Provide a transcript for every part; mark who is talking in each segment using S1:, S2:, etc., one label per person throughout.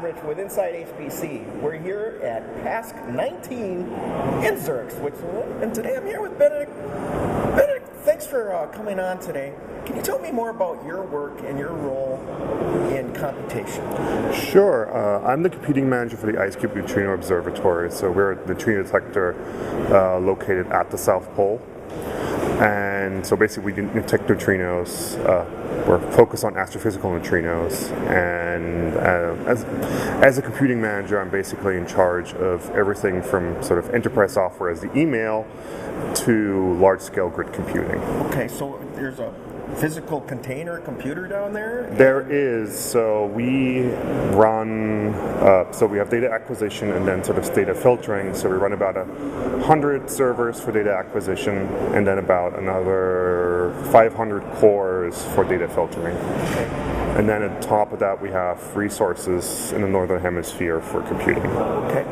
S1: I'm Rich with Inside HPC. We're here at PASC 19 in Zurich, Switzerland, and today I'm here with Benedikt. Benedikt, thanks for coming on today. Can you tell me more about your work and your role in computation?
S2: Sure. I'm the computing manager for the IceCube Neutrino Observatory. So we're a neutrino detector located at the South Pole. And so basically we detect neutrinos. We're focused on astrophysical neutrinos. And as a computing manager, I'm basically in charge of everything from sort of enterprise software as the email to large-scale grid computing.
S1: Okay, so there's a physical container computer down there?
S2: There is. So we run, so we have data acquisition and then sort of data filtering. So we run about 100 servers for data acquisition and then about another 500 cores for data filtering.
S1: Okay.
S2: And then on top of that, we have resources in the Northern Hemisphere for computing.
S1: Okay.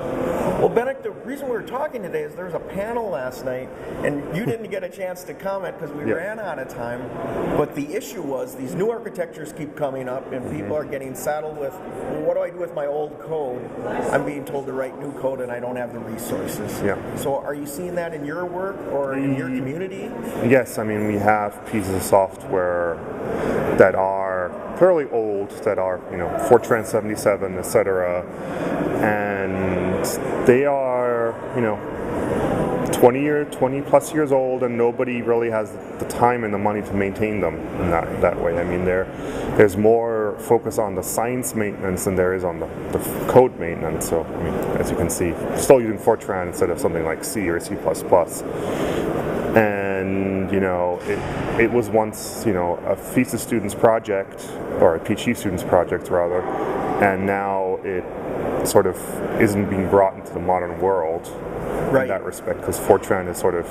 S1: Well, Benedikt, the reason we were talking today is there was a panel last night, and you didn't get a chance to comment because we ran out of time. But the issue was these new architectures keep coming up, and people are getting saddled with, well, what do I do with my old code? I'm being told to write new code, and I don't have the resources.
S2: Yeah.
S1: So are you seeing that in your work or in your community?
S2: Yes, I mean, we have pieces of software that are fairly old, that are, Fortran 77, etc. And they are, 20 plus years old, and nobody really has the time and the money to maintain them in that way. I mean, there's more focus on the science maintenance than there is on the code maintenance. So, I mean, as you can see, still using Fortran instead of something like C or C++. And, it was once, a thesis student's project, or a PhD student's project rather, and now it sort of isn't being brought into the modern world in that respect, because Fortran is sort of,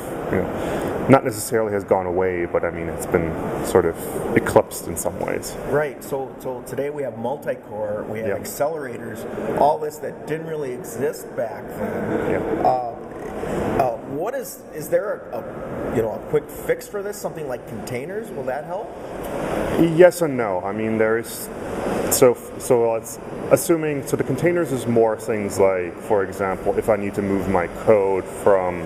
S2: not necessarily has gone away, but I mean, it's been sort of eclipsed in some ways.
S1: Right, so today we have multi-core, we have accelerators, all this that didn't really exist back then.
S2: Yeah.
S1: What is there a quick fix for this? Something like containers? Will that help?
S2: Yes and no. I mean, there is. So let's assuming. So the containers is more things like, for example, if I need to move my code from,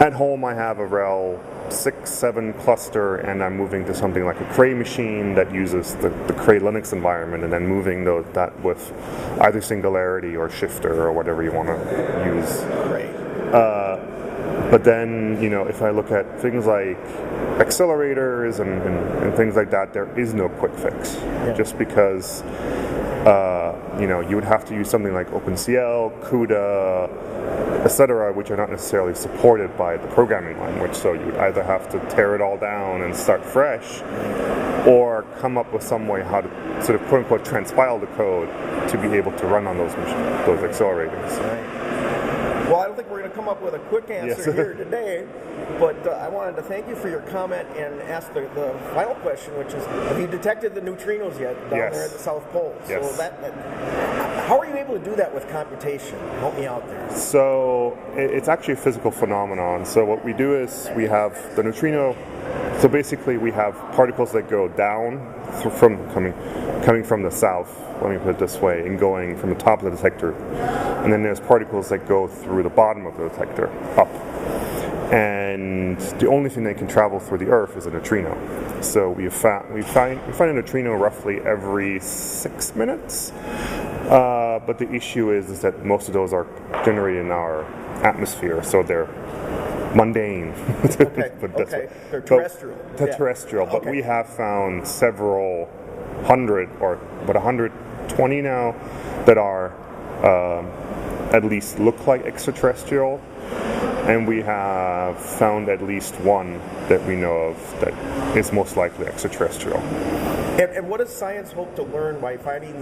S2: at home I have a RHEL 6-7 cluster, and I'm moving to something like a Cray machine that uses the Cray Linux environment, and then moving that with either Singularity or Shifter or whatever you want to use.
S1: Right.
S2: But then, if I look at things like accelerators and things like that, there is no quick fix. Yeah. Just because, you would have to use something like OpenCL, CUDA, etc., which are not necessarily supported by the programming language. So you would either have to tear it all down and start fresh, or come up with some way how to sort of quote-unquote transpile the code to be able to run on those accelerators.
S1: Right. Well, I don't think we're going to come up with a quick answer here today, but I wanted to thank you for your comment and ask the final question, which is, have you detected the neutrinos yet down there at the South Pole?
S2: Yes.
S1: So how are you able to do that with computation? Help me out there.
S2: So it's actually a physical phenomenon. So what we do is we have the neutrino. So basically, we have particles that go down coming from the south. Let me put it this way, and going from the top of the detector, and then there's particles that go through the bottom of the detector up. And the only thing that can travel through the Earth is a neutrino. So we find a neutrino roughly every 6 minutes. But the issue is that most of those are generated in our atmosphere, so they're mundane.
S1: They're terrestrial.
S2: They're terrestrial, but we have found several hundred, or about 120 now, that are at least look like extraterrestrial, and we have found at least one that we know of that is most likely extraterrestrial.
S1: And what does science hope to learn by finding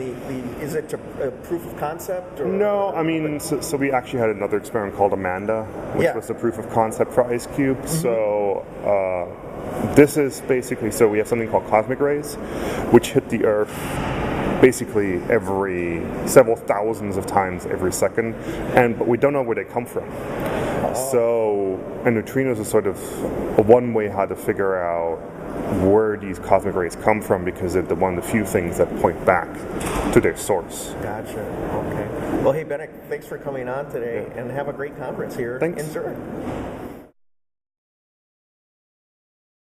S1: is it a proof of concept? Or,
S2: no, I mean, so we actually had another experiment called Amanda, which was the proof of concept for IceCube. Mm-hmm. So this is basically, so we have something called cosmic rays, which hit the Earth basically every several thousands of times every second, but we don't know where they come from. So, and neutrinos is sort of one way how to figure out where these cosmic rays come from, because they're one of the few things that point back to their source.
S1: Gotcha. Okay. Well, hey, Benedikt, thanks for coming on today, and have a great conference here
S2: Thanks.
S1: in Zurich.